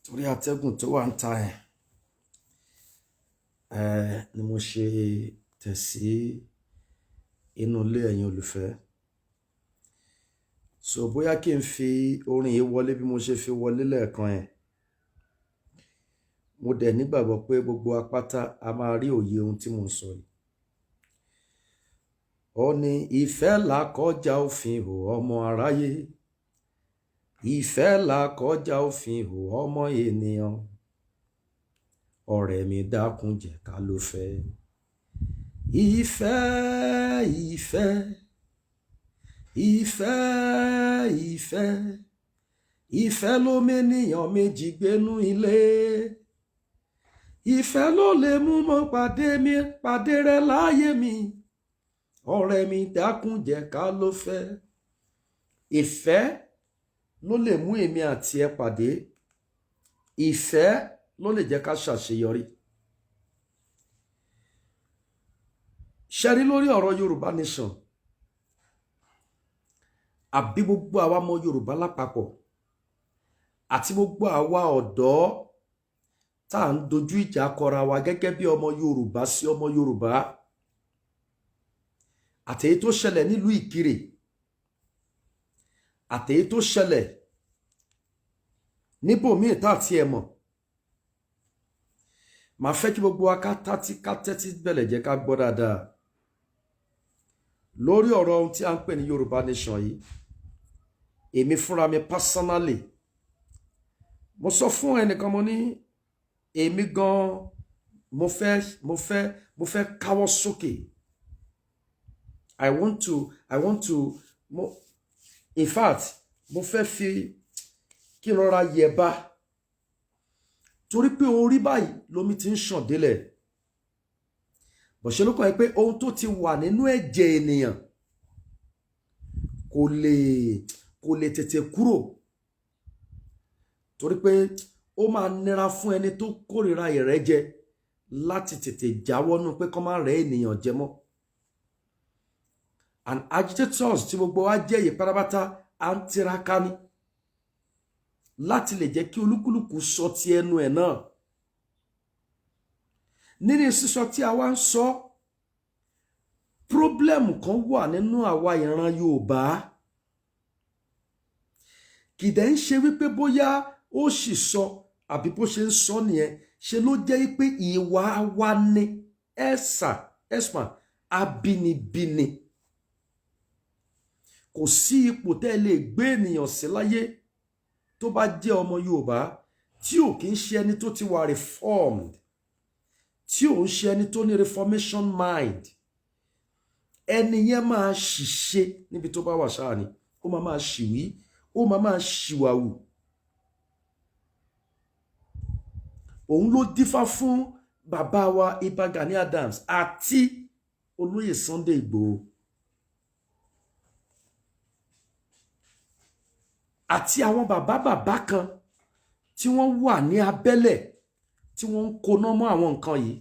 torí atẹ́gùn tó wà ń ta ni mo ṣe tẹ̀ sí inú ilé ẹ̀yin olùfẹ́. So bóyá kí n fi orin yìí wọlé bí mo ṣe fi wọlé lẹ́ẹ̀kan yẹn. Mo dẹ̀ nígbàgbọ́ pé gbogbo apáta a máa rí òye ohun tí mo ń sọ yìí. Ó ní ìfẹ́ là kọjá òfin o ọmọ aráyé. Ìfẹ́ là kọjá òfin o ọmọ ènìyàn. Ọ̀rẹ́ mi dákun jẹ́ ká ló fẹ́. Ìfẹ́, ìfẹ́, ìfẹ́, ìfẹ́, ìfẹ́ ló mẹ́nìyàn méjì gbénú ilé. Ìfẹ́ ló lè mú mọ́ pàdé rẹ láyé mi. Ọ̀rẹ́ mi dákun jẹ́ ká ló fẹ́. Ìfẹ́ ló lè mú èmi àti ẹ pàdé. Ìfẹ́ ló lè jẹ́ ká ṣàṣeyọrí. Ṣẹ́rí lórí ọ̀rọ̀ Yorùbá Nation àbí gbogbo àwa ọmọ Yorùbá lápapọ̀ àti gbogbo àwa ọ̀dọ́ tá à ń dojú ìjà kọra wa gẹ́gẹ́ bí ọmọ Yorùbá sí ọmọ Yorùbá, àtèyí tó ṣẹlẹ̀ nílùú Ìkirè, àtèyí tó ṣẹlẹ̀ níbòmíì tá àti ẹ̀ mọ̀. Màá fẹ́ kí gbogbo wa ká tẹ́tí bẹ̀lẹ̀ jẹ́ ká gbọ́ dáadáa lórí ọ̀rọ̀ ohun tí a ń pè ní Yorùbá Nation yìí. Èmi fúnra mi personally mo sọ fún ẹnìkan, mo ní èmi gan mo fẹ́ káwọ́ sókè. I want to in fact mo fẹ́ fi kí n rọra yẹ̀bá, torí pé orí báyìí lomi ti ń ṣàn délẹ̀. Bọ̀ṣẹ́ ló kàn pé ohun tó ti wà nínú ẹ̀jẹ̀ ènìyàn kò lè tètè kúrò, torí pé ó máa nira fún ẹni tó kórìíra ìrẹ́jẹ láti tètè jáwọ́nú pé kó má rẹ́ ènìyàn jẹ mọ́. And agitators tí gbogbo wa jẹ́ yìí pátápátá à ń tiraka ní láti lè jẹ́ kí olúkúlùkù sọ ti ẹnu ẹ̀ náà. Nínú sísọ tí a wá ń sọ, problem kan wà nínú àwa ìran Yorùbá. Kìdẹ̀ ń ṣe wípé bóyá ó sì sọ àbí bó ṣe ń sọ nìyẹn, ṣe ló jẹ́ pé ìwà wa ní ẹ̀sà abínibíni. Kò sí ipò tẹ́ lè gbé ènìyàn sí láyé tó bá jẹ́ ọmọ Yorùbá tí ò kí ń ṣe ẹni tó ti wà reformed, tí ò ń ṣe ẹni tó ní reformation mind. Ẹni yẹn máa ṣìṣe níbi tó bá wà ṣáà ni. Ó máa ṣìwí, ó máa ṣìwàwù. Òun ló dífá fún bàbá wa Ìbà Gani Adams àti olóyè Sunday Igboho, àti àwọn bàbá kan tí wọ́n wà ní abẹ́lẹ̀ tí wọ́n ń koná mọ́ àwọn nǹkan yìí.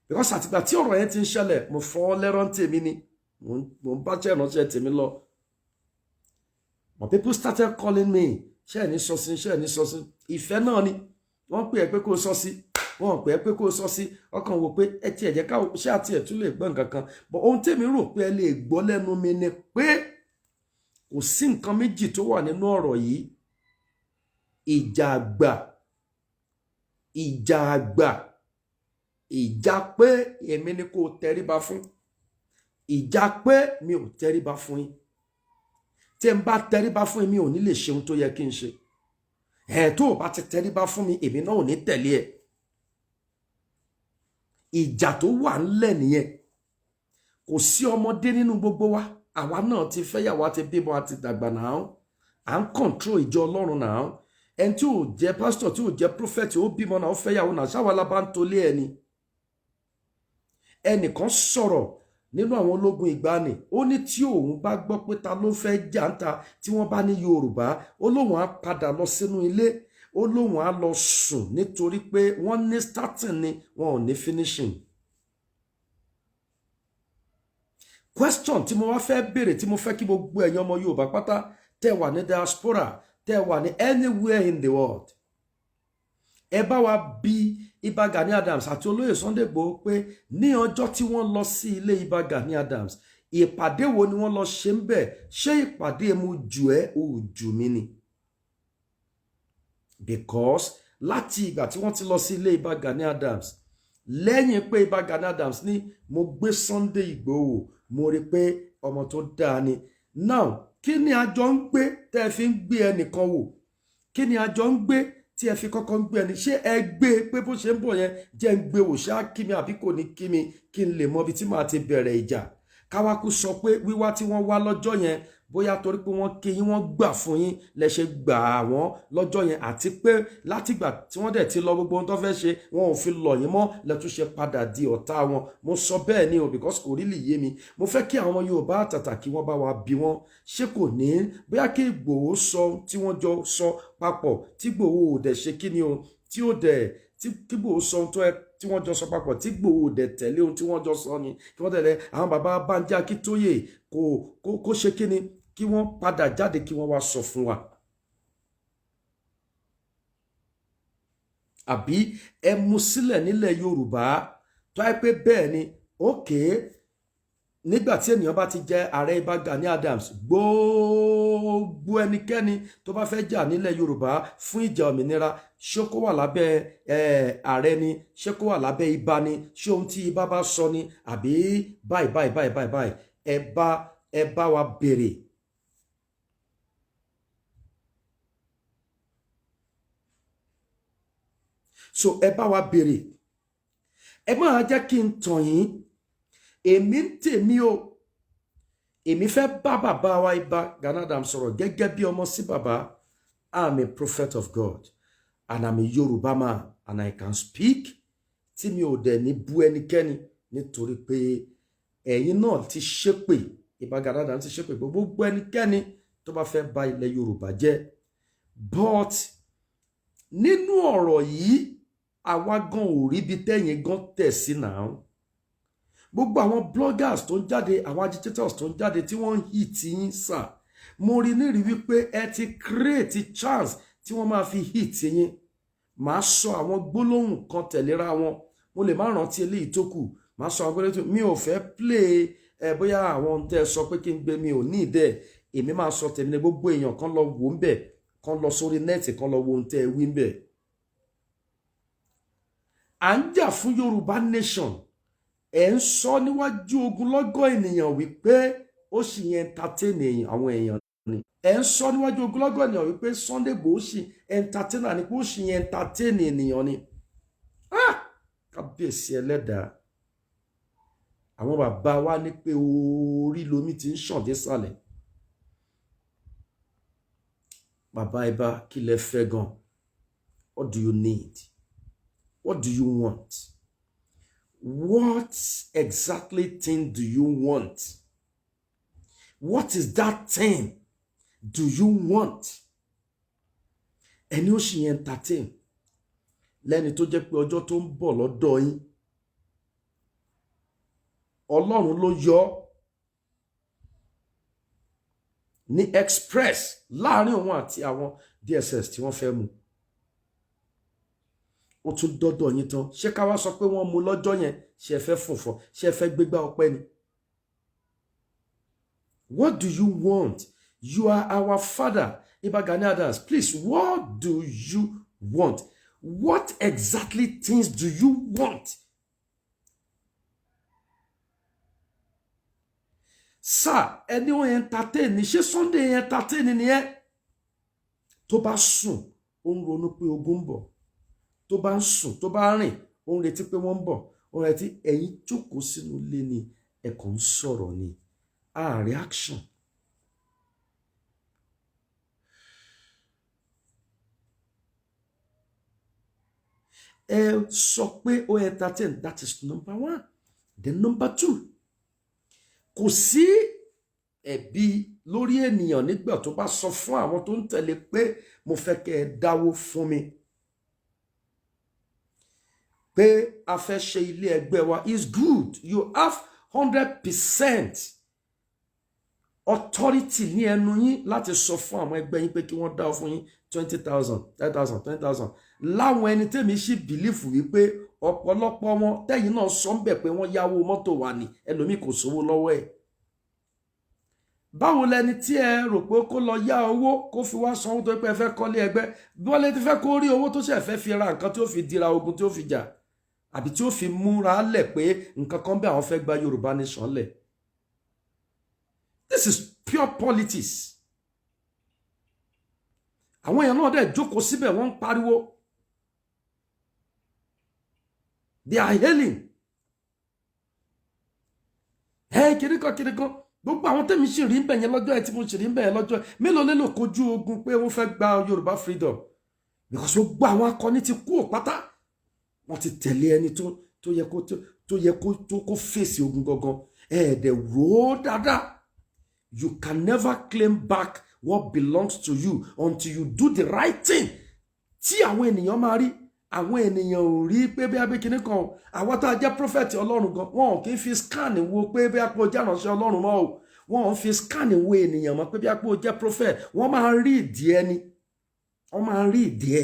Because àtìgbà tí ọ̀rọ̀ yẹn ti ń ṣẹlẹ̀, mo fọ́ lẹ́rọ̀ tèmi ni, mo ń bá jẹ́ ìránṣẹ́ tèmi lọ. But people started calling me, ṣé ẹ̀ ní sọ sí, ṣé ẹ̀ ní sọ sí. Ìfẹ́ náà ni wọ́n pè é pé kó sọ sí, wọ́n pè é pé kó sọ sí. Ọkàn wò pé ẹ ti ẹ̀jẹ̀ ká ṣé àti ẹ̀ tún lè gbọ́ nǹkan kan. But ohun tèmi rò pé ẹ lè gbọ́ lẹ́nu mi ni pé kò sí nǹkan méjì tó wà nínú ọ̀rọ̀ yìí. Ìjà àgbà, ìjà pé èmi ni kò tẹríba fún, ìjà pé mi ò tẹríba fún yín. Tí n bá tẹríba fún yín, mi ò ní lè ṣe ohun tó yẹ kí n ṣe. Tó bá ti tẹríba fún mi, èmi náà ò ní tẹ̀lé ẹ. Ìjà tó wà ńlẹ̀ nìyẹn. Kò sí ọmọdé nínú gbogbo wa. Àwa náà ti fẹ́yàwó, àti bímọ, àti dàgbà náà. À ń control ìjọ Ọlọ́run náà. Ẹni tí ò jẹ́ pastor, tí ò jẹ́ prophet, ó bímọ náà, ó fẹ́yàwó náà. Ṣáwa la bá ń tolé ẹni. Ẹnìkan sọ̀rọ̀ nínú àwọn ológun ìgbàanì, ó ní tí òun bá gbọ́ pé ta ló fẹ́ jà ń ta tí wọ́n bá ní Yorùbá, ó lóun á padà lọ sínú ilé, ó lóun á lọ sùn nítorí pé wọ́n ní starting ni, wọn ò ní finishing. Question tí mo wá fẹ́ béèrè, tí mo fẹ́ kí gbogbo ẹ̀yin ọmọ Yorùbá pátá tẹ́ wà ní diaspora, tẹ́ wà ní anywhere in the world, ẹ bá wa bí Ìbà Gani Adams àti olóyè Sunday Igboho pé ní ọjọ́ tí wọ́n lọ sí ilé Ìbà Gani Adams, ìpàdé wo ni wọ́n lọ ṣe ń bẹ̀? Ṣé ìpàdé mo jù ẹ́ ò jù mí ni? Because láti ìgbà tí wọ́n ti lọ sí ilé Ìbà Gani Adams, lẹ́yìn pé Ìbà Gani Adams ní mo gbé Sunday Igboho, mo rí pé ọmọ tó dáa ni. Now kí ni àjọ ń gbé tẹ́ fi ń gbé ẹnìkan wò? Kí ni àjọ ń gbé tí ẹ fi kọ́kọ́ ń gbé ẹni? Ṣé ẹ gbé pé bó ṣe ń bọ̀ yẹn jẹ́ ń gbé wò, ṣá kí mi àbí kò ní kí mi, kí n lè mọ ibi tí màá ti bẹ̀rẹ̀ ìjà? Káwákú sọ pé wíwá tí wọ́n wá lọ́jọ́ yẹn bóyá torí pé wọ́n kí yín, wọ́n gbà fún yín lẹ ṣe gbà wọ́n lọ́jọ́ yẹn, àti pé látìgbà tí wọ́n dẹ̀ ti lọ gbogbo ohun tó fẹ́ ṣe wọn ò fi lọ̀ yín mọ́ lẹ́tún ṣe padà di ọ̀tá wọn. Mo sọ bẹ́ẹ̀ ni o, because kò rí lè yé mi. Mo fẹ́ kí àwọn Yorùbá àtàtà kí wọ́n bá wa bí wọ́n. Ṣé kò ní bóyá kí Ìgbòho sọ tí wọ́n jọ sọ papọ̀, tí Ìgbòho ò dẹ̀ ṣe kí ni o, tí ó dẹ̀ tí Ìgbòho sọ ohun tó ẹ tí wọ́n jọ sọ papọ̀, tí Ìgbòho dẹ̀ tẹ̀lé ohun tí wọ́n jọ sọ ni, kí wọ́n tẹ̀lé àwọn bàbá Bánjí Akíntóyè kó ṣe kí ni, kí wọ́n padà jáde kí wọ́n wá sọ fún wa. Àbí ẹ mú sílẹ̀ nílẹ̀ Yorùbá tó yẹ pé bẹ́ẹ̀ ni okay, nígbà tí ènìyàn bá ti jẹ́ ààrẹ Ìbà Gani Adams, gbogbo ẹnikẹ́ni tó bá fẹ́ jà nílẹ̀ Yorùbá fún ìjà òmìnira, ṣé kó wà lábẹ́ ààrẹ ni, ṣé kó wà lábẹ́ Ìbà ni, ṣé ohun tí Ìbà bá sọ ni, àbí báyìí ẹ bá wa béèrè. So ẹ bá wa béèrè. Ẹ máa jẹ́ kí n tàn yín, èmi ń tèmi o, èmi fẹ́ bá bàbá wa Ìbà Gani Adams sọ̀rọ̀ gẹ́gẹ́ bí ọmọ sí bàbá. I'm a prophet of God and I'm a Yoruba man and I can speak. Tí mi ò dẹ̀ ní bú ẹnikẹ́ni nítorí pé ẹ̀yin náà ti ṣépè, Ìbà Gani Adams ti ṣépè gbogbo ẹnikẹ́ni tó bá fẹ́ bà ilẹ̀ Yorùbá jẹ́. But nínú ọ̀rọ̀ yìí, àwa gan ò rí bí tẹ́yin gan tẹ̀ sí náà. Gbogbo àwọn bloggers tó ń jáde, àwọn agitators tó ń jáde tí wọ́n ń hit yín sà, mo rí nírí wípé ẹ ti create chance tí wọ́n máa fi hit yín. Màá sọ àwọn gbólóhùn kan tẹ̀léra wọn, mo lè má rántí eléyìí tó kù, màá sọ àwọn gbólóhùn tó, mi ò fẹ́ play bóyá àwọn tẹ́ sọ pé kí n gbé, mi ò ní ìdẹ́, èmi máa sọ tèmi ní gbogbo èèyàn kan lọ wò ń bẹ̀, kan lọ sórí nẹ́ẹ̀tì kan lọ wo ohun tẹ́ wí ń bẹ̀. À ń jà fún Yorùbá nation, ẹ̀ ń sọ níwájú ogunlọ́gọ̀ ènìyàn wípé ó sì yẹn entertain àwọn èèyàn ni. Ẹ̀ ń sọ níwájú ogunlọ́gọ̀ ènìyàn wípé Sunday Igboho sì entertainer ni, pé ó sì yẹn entertain ènìyàn ni. Kábíyèsí ẹlẹ́dàá. Àwọn bàbá wa ní pé orí lomi ti ń ṣàn dé sàlẹ̀. Bàbá Ìbà, kí lẹ fẹ́ gan? What do you need? What do you want? What exactly thing do you want? What is that thing do you want? Ẹni ó ṣì entertain lẹ́ni tó jẹ́ pé ọjọ́ tó ń bọ̀ lọ́dọ̀ yín, Ọlọ́run ló yọ ní express láàrin òun àti àwọn DSS tí wọ́n fẹ́ mú. Ó tún dọ́dọ̀ yín tán, ṣé ká wá sọ pé wọ́n mú lọ́jọ́ yẹn, ṣé ẹ fẹ́ fòfò, ṣé ẹ fẹ́ gbégbá ọpẹ́ ni? What do you want? You are our father, Ìbà Gani Adams. Please, what do you want? What exactly things do you want? Sir, ẹni ó entertain ni, ṣé Sunday entertain ni ẹ? Tó bá sùn, ó ń ronú pé ogun ń bọ̀. Tó bá ń sùn, tó bá rìn, ó ń retí pé wọ́n ń bọ̀. Ó ń retí, ẹ̀yin jókòó sínú ilé ni, ẹ kàn ń sọ̀rọ̀ ni. Reaction. Ẹ sọ pé ó entertain, that is number one. Then number two, kò sí ẹ̀bi lórí ènìyàn nígbà tó bá sọ fún àwọn tó ń tẹ̀lé pé mo fẹ́ kẹ́ ẹ dáwó fún mi, pé a fẹ́ ṣe ilé ẹgbẹ́ wa. Is good, you have 100% authority ní ẹnu yín láti sọ fún àwọn ẹgbẹ́ yín pé kí wọ́n dá fún yín 20,000 10,000 20,000 láwọn ẹni tẹ́mi sì bìlífù wípé ọ̀pọ̀lọpọ̀ wọn tẹ́yìn náà sọ ń bẹ̀ pé wọ́n yáwó mọ́tò wà ní ẹlòmíì kò sówó lọ́wọ́ ẹ̀. Báwo lẹni tí ẹ rò pé kó lọ yá owó kó fi wá sanwó tó pé ẹ fẹ́ kọ́lé ẹgbẹ́ bọ́lẹ̀ ti fẹ́ kó rí owó tó ṣe fẹ́ fi ra nǹkan tí ó fi dira ogun tí ó fi jà àbí tí ó fi múra lẹ̀ pé nǹkan kan bẹ́ẹ̀ àwọn fẹ́ gba Yorùbá nation lẹ̀. This is pure politics. Àwọn èèyàn náà dẹ̀ jókòó síbẹ̀ wọ́n ń pariwo. They are hailing. Kìnìkan. Gbogbo àwọn tẹ́mi sì rí ń bẹ̀ yẹn lọ́jọ́ ẹ̀ tí mo sì rí ń bẹ̀ yẹn lọ́jọ́ ẹ̀ mélòó lélò kojú ogun pé wọ́n fẹ́ gba Yorùbá freedom because gbogbo àwọn akọni ti kú òpátá wọ́n ti tẹ̀lé ẹni tó yẹ kó fèsì ogun gangan ẹ̀ẹ́dẹ̀ rò ó dáadáa. You can never claim back what belongs to you until you do the right thing. Tí àwọn ènìyàn máa rí àwọn ènìyàn ò rí pé bí abékiní kan àwọn tá a jẹ́ prophet Ọlọ́run gan wọn ò kí ń fi scan wo pé bí apò jẹ́ ìránṣẹ́ Ọlọ́run mọ́ o wọn ò fi scan wo ènìyàn mọ́ pé bí apò jẹ́ prophet wọ́n máa rí ìdí ẹni wọ́n máa rí ìdí ẹ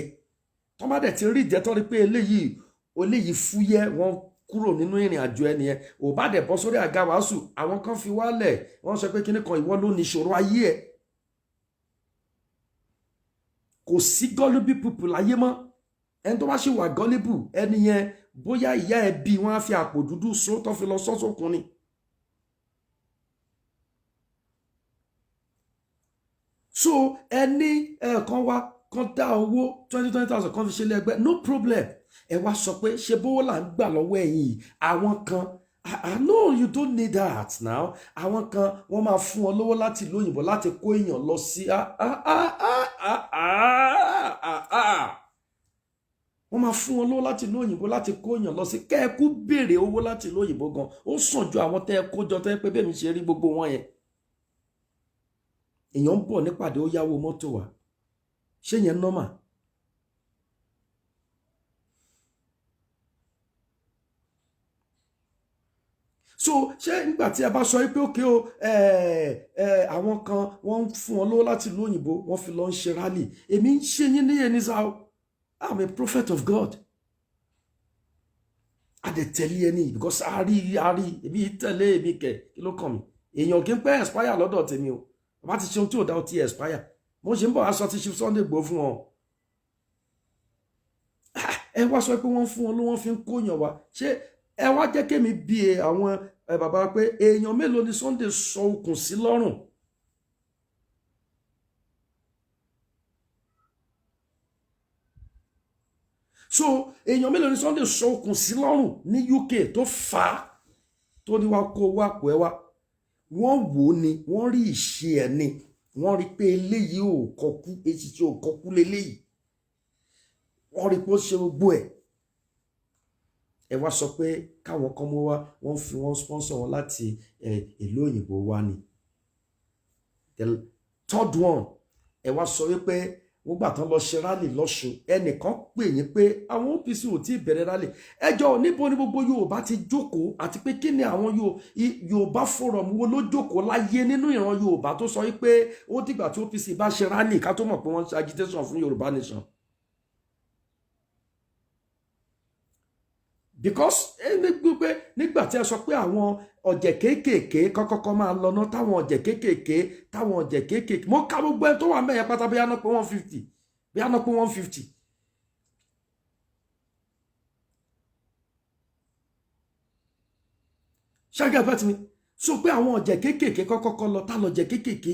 tó bá dẹ̀ ti rí ìdí ẹ tó rí pé eléyìí fúyẹ́ wọ́n kúrò nínú ìrìn àjò ẹni ẹ ò bá dẹ̀ bọ́ sórí àga wàásù àwọn kan fi wálẹ̀ wọ́n sọ pé kíní kan ìwọ ló ní ìṣòro ayé ẹ kò sí gullible people láyé mọ́ ẹni tó bá ṣe wà gullible ẹni yẹn bóyá ìyá ẹ bí wọ́n á fi àpò dúdú só tó fi lọ sọ́sọ́kùn ni. So ẹni ẹ̀ẹ̀kan wá kan dá owó 20,000 kan fi ṣe lẹ́gbẹ́ no problem ẹ wá sọ pé ṣe bówó là ń gbà lọ́wọ́ ẹ̀yin àwọn kan no you don't need that now àwọn kan wọ́n máa fún ọ lówó láti ìlú òyìnbó láti kó èèyàn lọ sí wọ́n máa fún wọn lówó láti ìlú òyìnbó láti kó èèyàn lọ sí kẹ́ẹ̀kú béèrè owó láti ìlú òyìnbó gan ó sàn ju àwọn tẹ́ ẹ kó jọ tẹ́ pé bẹ́ẹ̀ mi ṣe rí gbogbo wọn yẹn èèyàn ń bọ̀ nípàdé ó yáwó mọ́tò wá ṣé yẹn nọ́mà. So ṣé nígbà tí a bá sọ pé òkè o àwọn kan wọ́n ń fún wọn lówó láti ìlú òyìnbó wọ́n fi lọ ń ṣe rálì èmi ń ṣe yín ní ẹni sáà I'm a prophet of God. I dey tell you any because ari ebi tẹ̀lé ebi kẹ̀ kí ló kàn mí èèyàn kì í pẹ́ expire lọ́dọ̀ tèmi o bá ti ṣe ohun tí ò dá o ti expire mo ṣe ń bọ̀ aṣọ ti ṣe Sunday Igboho fún wọn ẹ wá sọ pé wọ́n fún wọn ló wọ́n fi ń kóyàn wá ṣé ẹ wá jẹ́ kémi bí àwọn bàbá pé èèyàn mélòó ni Sunday sọ okùn sí lọ́rùn. So èèyàn mélòó ni Sunday sọ okùn sí lọ́rùn ní UK tó fà á tó ní wá kó wá pọ̀ ẹ wá wọ́n wò ó ni wọ́n rí ìṣe ẹ̀ ni wọ́n rí pé eléyìí ò kọkú etí tí ò kọkú léléyìí wọ́n rí pé ó ṣe gbogbo ẹ̀ ẹ wá sọ pé káwọn kan mú wá wọ́n fi wọ́n sponsor wọn láti ìlú òyìnbó wá ni. The third one ẹ wá sọ wípé wọ́n gbà tán lọ ṣe rálì lọ́ṣun ẹnìkan pè yín pé àwọn OPC ò tí ì bẹ̀rẹ̀ rálì ẹjọ́ níbo ni gbogbo Yorùbá ti jókòó àti pé kí ni àwọn Yorùbá forum wo ló jókòó láyé nínú ìran Yorùbá tó sọ wípé ó dìgbà tí OPC bá ṣe rálì ká tó mọ̀ pé wọ́n ṣe agitation fún Yorùbá nation. Because nígbà tí ẹ sọ pé àwọn ọ̀jẹ̀ kéékèèké kọ́kọ́kọ́ máa lọ ná táwọn ọ̀jẹ̀ kéékèèké mo ká gbogbo ẹ tó wà mẹ́yẹ pátá bí yánà pé 150 bí yánà pé 150. ṣáàgà bá ti mi sọ pé àwọn ọ̀jẹ̀ kéékèèké kọ́kọ́kọ́ lọ tá lọ jẹ̀ kéékèèké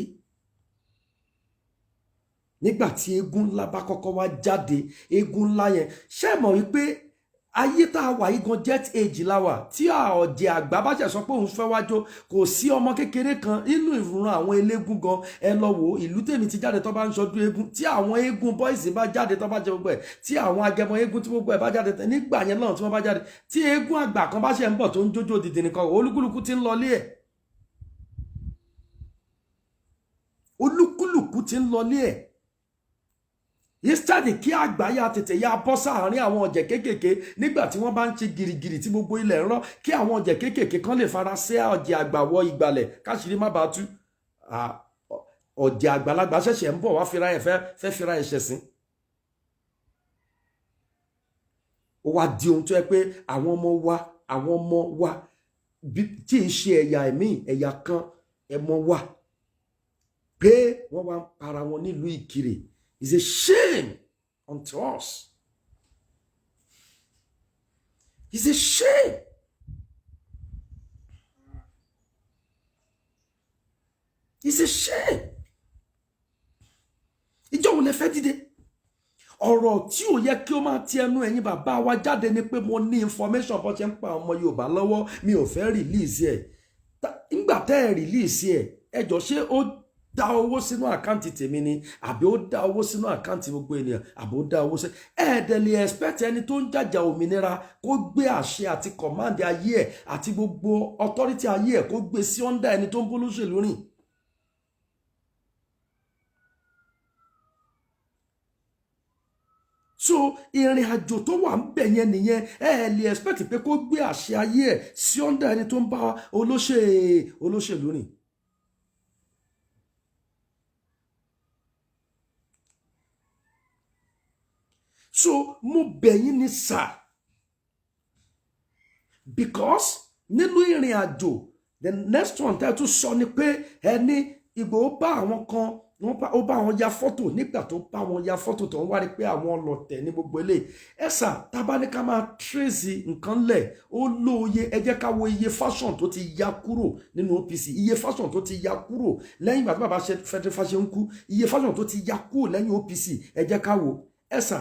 nígbà tí eégún ńlá bá kọ́kọ́ wá jáde eégún ńlá yẹn ṣé mọ̀ wípé ayé tá a wà yìí gan jet age la wà tí ọ̀jẹ̀ àgbà bá ṣe sọ pé òun fẹ́ wájó kò sí ọmọ kékeré kan nínú ìran àwọn eléégún gan ẹ lọ wò ìlú tèmi ti jáde tó bá ń ṣọdún eégún tí àwọn eégún boys bá jáde tó bá jẹ gbogbo ẹ tí àwọn agẹmọ eégún tí gbogbo ẹ bá jáde nígbà yẹn náà tí wọ́n bá jáde tí eégún àgbà kan bá ṣe ń bọ̀ tó ń jójó dìde nìkan olúkúlùkù ti ń lọlé ẹ̀ olúkúlùkù ti ń lọlé ẹ̀ instead kí àgbáyà tètè ya bọ́ sáàárín àwọn ọ̀jẹ̀ kéékèèké nígbà tí wọ́n bá ń ṣe gìrìgìrì tí gbogbo ilẹ̀ ń rọ́ kí àwọn ọ̀jẹ̀ kéékèèké kan lè fara sí ọ̀jẹ̀ àgbà wọ ìgbàlẹ̀ káṣírí má bàa tú ọ̀jẹ̀ àgbàlagbà ṣẹ̀ṣẹ̀ ń bọ̀ wá fira ẹ̀ fẹ́ fira ẹ̀ ṣẹ̀sìn. Ó wá di ohun tó yẹ pé àwọn ọmọ wa tí ì ṣe ẹ̀yà ẹ̀mí ẹ̀yà kan ẹ̀mọ wa pé wọ́n wá ń para wọn nílùú Ìkirè. It's a shame unto us. It's a shame. It's a shame. Ìjọ wo lẹ fẹ́ dìde? Ọ̀rọ̀ tí ò yẹ kí ó máa ti ẹnu ẹ̀yin bàbá wa jáde ni pé mo ní information bó ṣe ń pa ọmọ Yorùbá lọ́wọ́, mi ò fẹ́ release ẹ̀. Nígbà tẹ́ ẹ release ẹ̀, ẹ jọ ṣé ó dá owó sínú àkáǹtì tèmi ni àbí ó dá owó sínú àkáǹtì gbogbo ènìyàn àbí ó dá owó sí ẹ̀ẹ́dẹ̀ lè expect ẹni tó ń jàjà òmìnira kó gbé àṣẹ àti command ayé ẹ̀ àti gbogbo authority ayé ẹ̀ kó gbé sí under ẹni tó ń bó lóṣèlú rìn. So ìrìn àjò tó wà ń bẹ̀ yẹn nìyẹn lè expect pé kó gbé àṣẹ ayé ẹ̀ sí under ẹni tó ń bá olóṣèlú rìn. So mo bẹ̀ yín ní sà, because nínú ìrìn àjò the next one tẹ́ tún sọ ni pé ẹni Ìgbòho bá àwọn kan ó bá wọn ya fọ́tò, nígbà tó bá wọn ya fọ́tò tó ń wá rí pé àwọn ọlọ̀tẹ̀ ní gbogbo ilé ẹ̀sà tábà ní ká máa tracy nǹkan lẹ̀ ó lóye. Ẹ jẹ́ ká wo iye fashion tó ti ya kúrò nínú OPC, iye fashion tó ti ya kúrò lẹ́yìn ìgbà tí bàbá Fẹ́dẹ́rẹ́ Fáṣẹ̀hùn kú, iye fashion tó ti ya kúrò lẹ́yìn OPC. Ẹ jẹ́ ká wo ẹ̀sà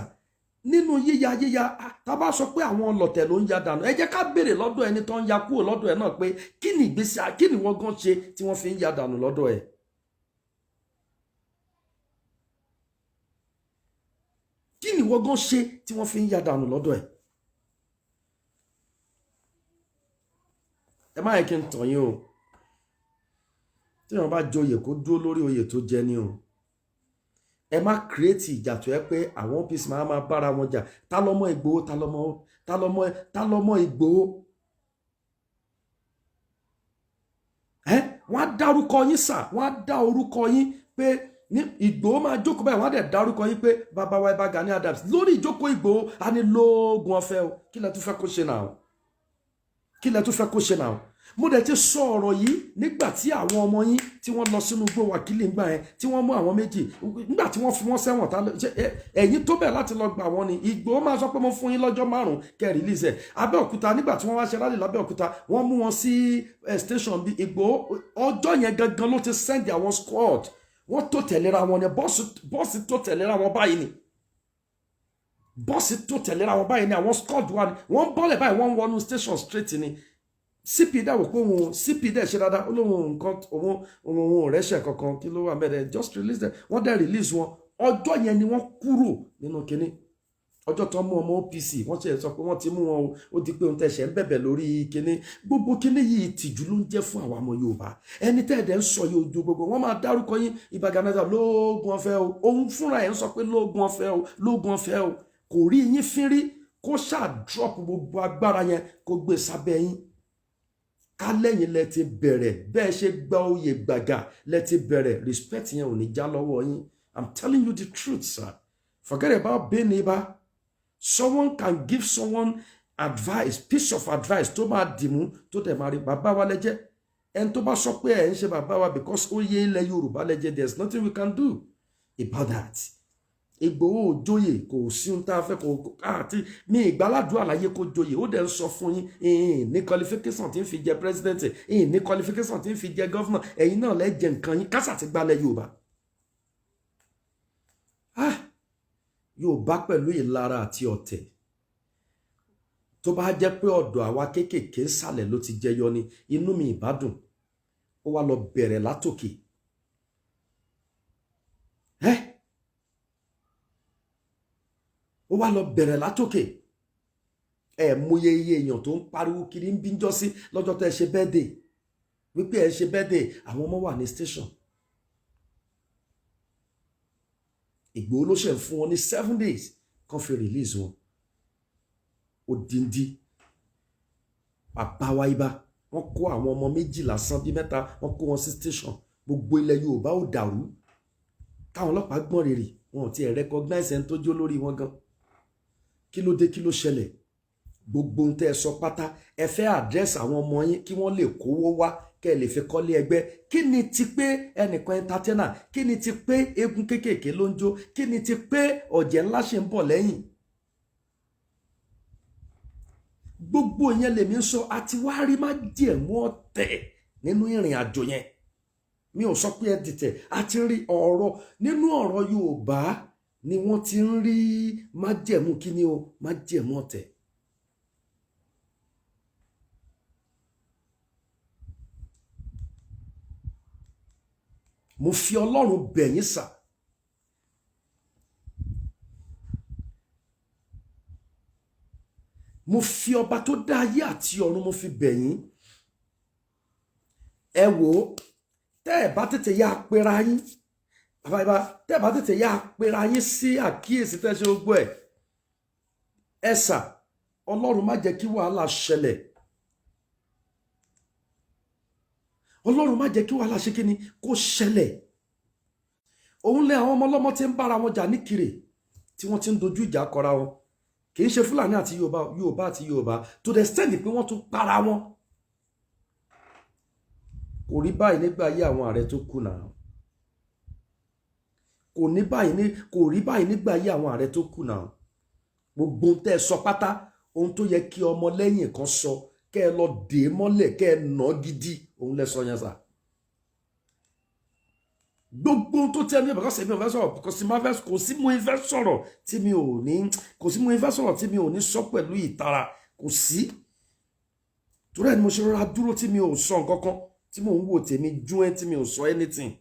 nínú yíya tá bá sọ pé àwọn ọlọ̀tẹ̀ ló ń ya dànù, ẹ jẹ́ ká béèrè lọ́dọ̀ ẹni tó ń ya kúrò lọ́dọ̀ ẹ̀ náà pé kí ni ìgbésí kí ni wọ́n gan ṣe tí wọ́n fi ń ya dànù lọ́dọ̀ ẹ̀. Kí ni wọ́n gan ṣe tí wọ́n fi ń ya dànù lọ́dọ̀ ẹ̀. Ẹ má yẹ kí n tàn yín o, tí wọ́n bá joyè kó dúró lórí oyè tó jẹ ní o. Ẹ má create ìjà tó yẹ pé àwọn OPC máa bára wọn jà. Ta lọmọ Ìgbòho, ta lọmọ Ìgbòho. Wọ́n á dárúkọ yín sà, wọ́n á dá orúkọ yín pé ní Ìgbòho máa jókòó báyìí, wọ́n á dẹ̀ dárúkọ yín pé bàbá wa Ìbà Gani Adams lórí ìjókòó Ìgbòho á ní lóògùn ọ̀fẹ́ o. Kí lẹ tún fẹ́ kó ṣe náà? Kí lẹ tún fẹ́ kó ṣe náà? Mo dẹ̀ ti sọ ọ̀rọ̀ yìí nígbà tí àwọn ọmọ yín tí wọ́n lọ sínú igbó Wákìlì ńgbà yẹn tí wọ́n mú àwọn méjì nígbà tí wọ́n fi wọ́n sẹ́wọ̀n ẹ̀yin tó bẹ̀ láti lọ gbà wọ́n ni. Ìgbòho máa sọ pé mo fún yín lọ́jọ́ 5 kẹ́ release ẹ̀. Abẹ́òkúta nígbà tí wọ́n wá ṣe rally lábẹ́òkúta wọ́n mú wọn sí station bí Ìgbòho ọjọ́ yẹn gangan ló ti send àwọn squad wọ́n tó tẹ̀léra wọn ni bọ́ọ̀sì tó tẹ̀léra wọn báyìí ni bọ́ọ̀sì tó tẹ̀léra wọn báyìí ni àwọn squad wa ni wọ́n bọ́lẹ̀ báyìí wọ́n wọnú station straight ni. CP dáwò pé òun CP dẹ̀ ṣe dáadáa ó lóun nǹkan òun rẹ́ṣẹ̀ kankan kí ló wà mẹ́rẹ̀ just release them. Wọ́n dẹ̀ release wọn ọjọ́ yẹn ni wọ́n kúrò nínú kinní. Ọjọ́ tó mú ọmọ OPC wọ́n ṣe sọ pé wọ́n ti mú wọn o, ó di pé òun tẹ̀sẹ̀ ń bẹ̀bẹ̀ lórí kinní. Gbogbo kinní yìí tìjú ló ń jẹ́ fún àwọn ọmọ Yorùbá. Ẹni tẹ́ẹ̀dẹ̀ ń sọ yìí ojú gbogbo wọ́n máa dárúkọ yín Ìbà Gani Adams lóògùn ọ̀fẹ́ o, òun fúnra ẹ̀ ń sọ pé lóògùn ọ̀fẹ́ o, lóògùn ọ̀fẹ́ o. Kò rí yín fín rí kó ṣáà drop gbogbo agbára yẹn kó gbé sábẹ́ yín. Kálẹ́yìn lẹ ti bẹ̀rẹ̀ bẹ́ẹ̀ ṣe gba oyè gbàgà lẹ ti bẹ̀rẹ̀ respect yẹn ò ní já lọ́wọ́ yín. I'm telling you the truth, sir. Forget about being neighbor. Someone can give someone advice, piece of advice tó máa dìmú tó dẹ̀ máa rí bàbá wa lẹ́jẹ́. Ẹni tó bá sọ pé ẹ̀ ń ṣe bàbá wa because ó yé ilẹ̀ Yorùbá lẹ́jẹ́, there's nothing we can do about that. Ìgbòho òjòyè kò sí ohun tá a fẹ́ kò àti mi ìgbàládùn àlàyé kò joyè ó dẹ̀ ń sọ fún yín ní qualification tí ń fi jẹ president ní qualification tí ń fi jẹ governor ẹ̀yin náà lẹ́jẹ̀ nǹkan yín kásà ti gbalẹ̀ Yorùbá. Yorùbá pẹ̀lú ìlara àti ọ̀tẹ̀ tó bá jẹ́ pé ọ̀dọ̀ àwa kéékèèké sàlẹ̀ ló ti jẹyọ ni inú mi ìbádùn ó wá lọ bẹ̀rẹ̀ látòkè. Ó wá lọ bẹ̀rẹ̀ látòkè. Mọye iye èèyàn tó ń pariwo kiri ń bíjọ́ sí lọ́jọ́ tẹ́ ṣe birthday wípé ẹ ṣe birthday àwọn ọmọ wà ní station. Ìgbòho ló ṣe fún wọn ní 7 days kan fi release wọn. Odindi bàbá wa Ìbà wọ́n kó àwọn ọmọ 2 lásán bí 3 wọ́n kó wọn sí station gbogbo ilẹ̀ Yorùbá ò dàrú káwọn ọlọ́pàá gbọ́n rèrè wọn ò tiẹ̀ recognize ẹni tó jó lórí wọn gan. Kí ló dé, kí ló ṣẹlẹ̀? Gbogbo ohun tẹ́ ẹ sọ pátá ẹ fẹ́ àdírẹ́sì àwọn ọmọ yín kí wọ́n lè kówó wá kẹ́ ẹ lè fi kọ́lé ẹgbẹ́. Kí ni ti pé ẹnìkan entertainer? Kí ni ti pé eégún kéékèèké ló ń jó? Kí ni ti pé ọ̀jẹ̀ ńlá ṣe ń bọ̀ lẹ́yìn? Gbogbo yẹn lèmi ń sọ àti wá rí má díẹ̀ mú ọ̀tẹ̀ nínú ìrìn àjò yẹn. Mi ò sọ pé ẹ dìtẹ̀, àti rí ọ̀rọ̀ nínú ọ̀rọ̀ Yorùbá ni wọ́n ti ń rí májẹ̀mú kíní o, májẹ̀mú ọ̀tẹ̀. Mo fi Ọlọ́run bẹ̀ yín sà. Mo fi ọba tó dá ayé àti ọ̀run mo fi bẹ̀ yín. Ẹ wò ó, tẹ́ ẹ bá tètè yá pera yín. Bàbá tẹ́ ẹ bá tètè yá pera yín sí àkíyèsí tẹ́ ṣe gbogbo ẹ̀. Ẹ sà, Ọlọ́run má jẹ́ kí wàhálà ṣẹlẹ̀. Ọlọ́run má jẹ́ kí wàhálà ṣe kíni kó ṣẹlẹ̀. Òun lé àwọn ọmọ ọlọ́mọ tí ń bára wọn jà níkirè tí wọ́n ti ń dojú ìjà kọra wọn. Kì í ṣe Fúlàní àti Yorùbá àti Yorùbá to the extent pé wọ́n tún para wọn. Kò rí báyìí nígbà ayé àwọn ààrẹ tó kù náà. Kò rí báyìí nígbà ayé àwọn ààrẹ tó kù náà. Gbogbo ohun tẹ́ ẹ sọ pátá, ohun tó yẹ kí ọmọ lẹ́yìn kan sọ, kẹ́ ẹ lọ dè mọ́lẹ̀, kẹ́ ẹ nà gidi, òun lẹ sọ yẹn sà. Gbogbo ohun tó tẹ́ ní ìbákọ́ sí mi ò fẹ́ sọ̀rọ̀, kò sí mo fẹ́ sọ̀rọ̀ tí mi ò ní sọ pẹ̀lú ìtara, kò sí. Torí ẹni mo ṣe rọra dúró tí mi ò sọ nǹkan kan, tí mò ń wò tèmi jú ẹ tí mi ò sọ anything.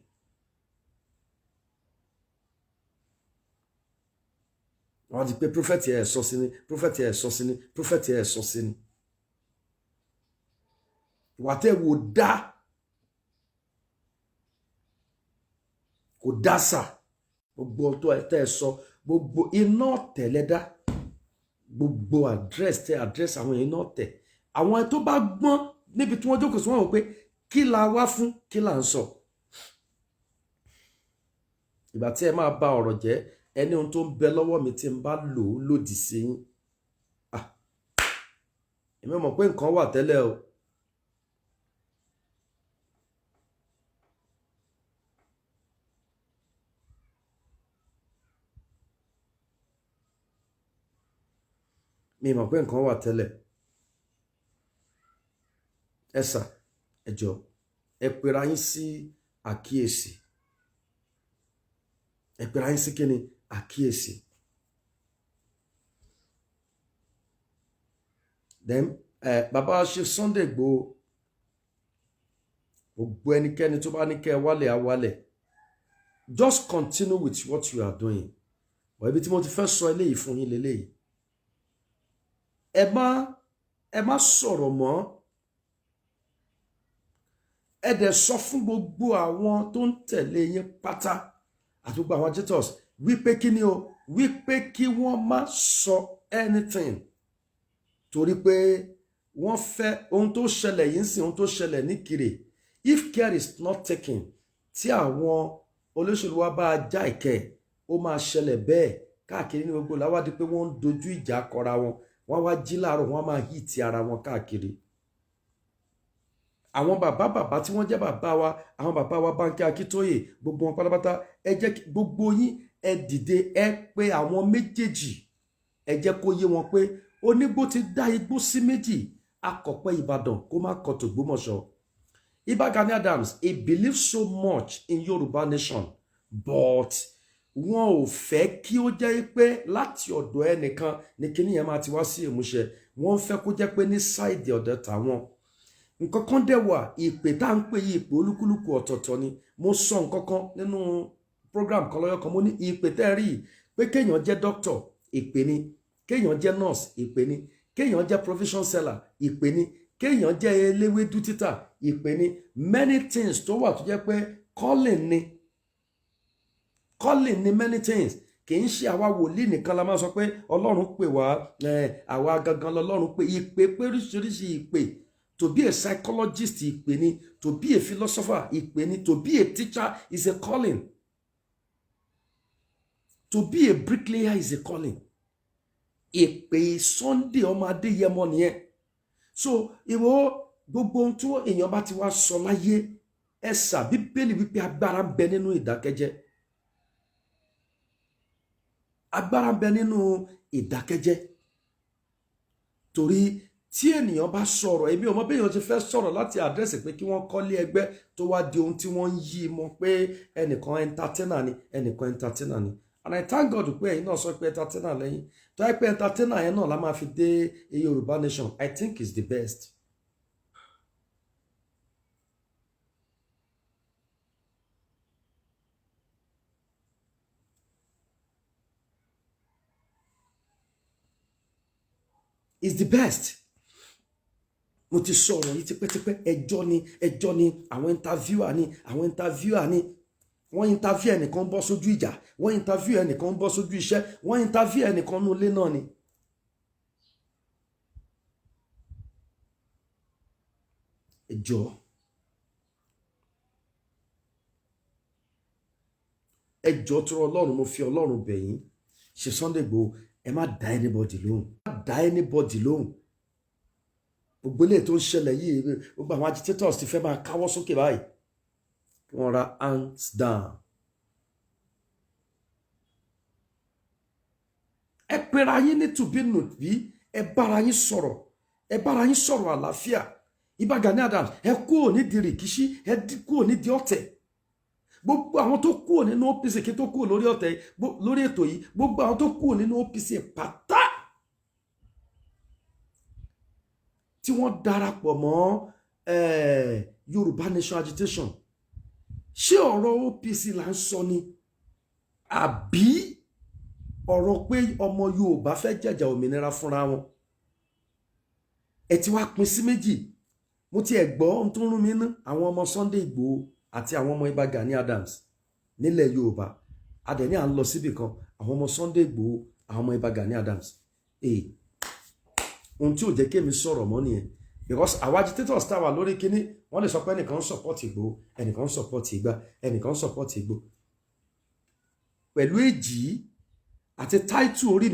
Wọ́n ti pé prophet ẹ̀ sọ sí ni, prophet ẹ̀ sọ sí ni, prophet ẹ̀ sọ sí ni. Ìwà tẹ́ wò dá, kò dá sà. Gbogbo tó tẹ́ sọ, gbogbo iná tẹ̀lé dá. Gbogbo address àwọn iná tẹ̀. Àwọn tó bá gbọ́n níbi tí wọ́n jókòó sí wọ́n wò pé kí la wá fún, kí la ń sọ. Ìgbà tí ẹ máa bà ọ̀rọ̀ jẹ́, ẹni ohun tó ń bẹ lọ́wọ́ mi tí ń bá lò ó lòdì sí yín. Èmi mọ̀ pé nǹkan wà tẹ́lẹ̀ o. Mi mọ̀ pé nǹkan wà tẹ́lẹ̀. Ẹ sà, ẹ jọ̀ọ́, ẹ pera yín sí àkíyèsí. Ẹ pera yín sí kíni àkíyèsí. Then bàbá ṣe Sunday Igboho, gbogbo ẹnikẹ́ni tó bá ní kẹ́ wálẹ̀ á wálẹ̀. Just continue with what you are doing. Wọ́n ibi tí mo ti fẹ́ sọ eléyìí fún yín leléyìí. Ẹ má sọ̀rọ̀ mọ́. Ẹ dẹ̀ sọ fún gbogbo àwọn tó ń tẹ̀lé yín pátá àti gbogbo àwọn agitators wípé kí ni o, wípé kí wọ́n má sọ anything. Torí pé wọ́n fẹ́ ohun tó ṣẹlẹ̀ yìí sí ohun tó ṣẹlẹ̀ ní Ìkirè. If care is not taken, tí àwọn olóṣèlú wa bá já ìkẹ́, ó máa ṣẹlẹ̀ bẹ́ẹ̀ káàkiri ní gbogbo láwádìí pé wọ́n ń dojú ìjà kọra wọn. Wọ́n wá jí láàárọ̀, wọ́n máa hí ti ara wọn káàkiri. Àwọn bàbá tí wọ́n jẹ́ bàbá wa, àwọn bàbá wa Bánkẹ́ Akíntóyè, gbogbo wọn pátápátá, ẹ jẹ́ gbogbo yín ẹ dìde, ẹ pé àwọn méjèèjì, ẹ jẹ́ kó yé wọn pé onígbó ti dá igbó sí méjì, akọ̀pẹ́ Ìbàdàn kó má kọ t'Ògbómọ̀ṣọ́. Ìbà Gani Adams, he believes so much in Yorùbá nation, but wọn ò fẹ́ kí ó jẹ́ pé láti ọ̀dọ̀ ẹnìkan ní kíní yẹn máa ti wá sí ìmúṣẹ. Wọ́n fẹ́ kó jẹ́ pé ní sáìdì ọ̀dọ̀ tàwọn. Nǹkan kan dẹ̀ wà, ìpè tá à ń pè yí ìpè olúkúlùkù ọ̀tọ̀ọ̀tọ̀ ni. Mo sọ nǹkan kan nínú program kan lọ́yọ̀ kan, mo ní ìpè tẹ́ rí pé kéèyàn jẹ́ doctor, ìpè ni. Kéèyàn jẹ́ nurse, ìpè ni. Kéèyàn jẹ́ provision seller, ìpè ni. Kéèyàn jẹ́ eléwédú títà, ìpè ni. Many things tó wà tó jẹ́ pé calling ni. Calling ni many things. Kì í ṣe àwa wòlíì nìkan la máa sọ pé Ọlọ́run pè wá, àwa gangan lọ́lọ́run pè. Ìpè pé oríṣiríṣi ìpè To be a psychologist, ìpè ni. To be a philosopher, ìpè ni. To be a teacher is a calling. To be a bricklayer is a calling. Ìpè Sunday ọmọ Adéyẹmọ nìyẹn. So ìwọ gbogbo ohun tí èèyàn bá ti wá sọ láyé, ẹ̀sà Bíbélì wípé agbára ń bẹ nínú ìdákẹ́jẹ́. Agbára ń bẹ nínú ìdákẹ́jẹ́. Torí tí ènìyàn bá sọ̀rọ̀, èmi ò mọ̀ bí èèyàn ti fẹ́ sọ̀rọ̀ láti àdírẹ́sì pé kí wọ́n kọ́lé ẹgbẹ́ tó wá di ohun tí wọ́n ń yí mọ́ pé ẹnìkan entertainer ni, ẹnìkan entertainer ni. And I thank God pé ẹ̀yin náà sọ pé entertainer lẹ́yìn. Tó yẹ pé entertainer yẹn náà la máa fi dé Yorùbá nation. I think is the best. Is the best. Mo ti sọ̀rọ̀ yìí tipẹ́tipẹ́, ẹjọ́ ni àwọn interviewer ni wọ́n interview ẹnìkan bọ́ sójú ìjà, wọ́n interview ẹnìkan bọ́ sójú iṣẹ́, wọ́n interview ẹnìkan nínú ilé náà ni. ẹjọ́ tó Ọlọ́run, mo fi Ọlọ́run bẹ̀ yín, ṣe Sunday Igboho, ẹ má dá anybody lóhùn. Gbogbo ilé tó ń ṣẹlẹ̀ yìí, gbogbo àwọn agitators ti fẹ́ máa káwọ́ sókè báyìí. Wọ́n ra hands down. Ẹ pera yín ní tùbínùbí, ẹ bára yín sọ̀rọ̀ àlàáfíà. Ìbà Gani Adams, ẹ kúrò nídìí rìkíṣí, ẹ kúrò nídìí ọ̀tẹ̀. Gbogbo àwọn tó kúrò nínú OPC kí tó kúrò lórí ọ̀tẹ̀ lórí ètò yìí, gbogbo àwọn tó kúrò nínú OPC pátá tí wọ́n darapọ̀ mọ́ Yorùbá Nation agitation, ṣé ọ̀rọ̀ OPC là ń sọ ni àbí ọ̀rọ̀ pé ọmọ Yorùbá fẹ́ jàjà òmìnira fúnra wọn? Ẹ ti wá pín sí méjì. Mo ti ẹ̀ gbọ́ ohun tó ń rún mi ná, àwọn ọmọ Sunday Igboho àti àwọn ọmọ Ìbà Gani Adams nílẹ̀ Yorùbá. Adẹ̀ní à ń lọ síbì kan, àwọn ọmọ Sunday Igboho, àwọn ọmọ Ìbà Gani Adams. Ohun tí ò jẹ́ kémi sọ̀rọ̀ mọ́ nìyẹn, because àwọn agitators tá wà lórí kíní, wọ́n lè sọ pé ẹnìkan ń support Igboho, ẹnìkan ń support Ìgbà, ẹnìkan ń support Igbo. Pẹ̀lú èjì àti táìtù orí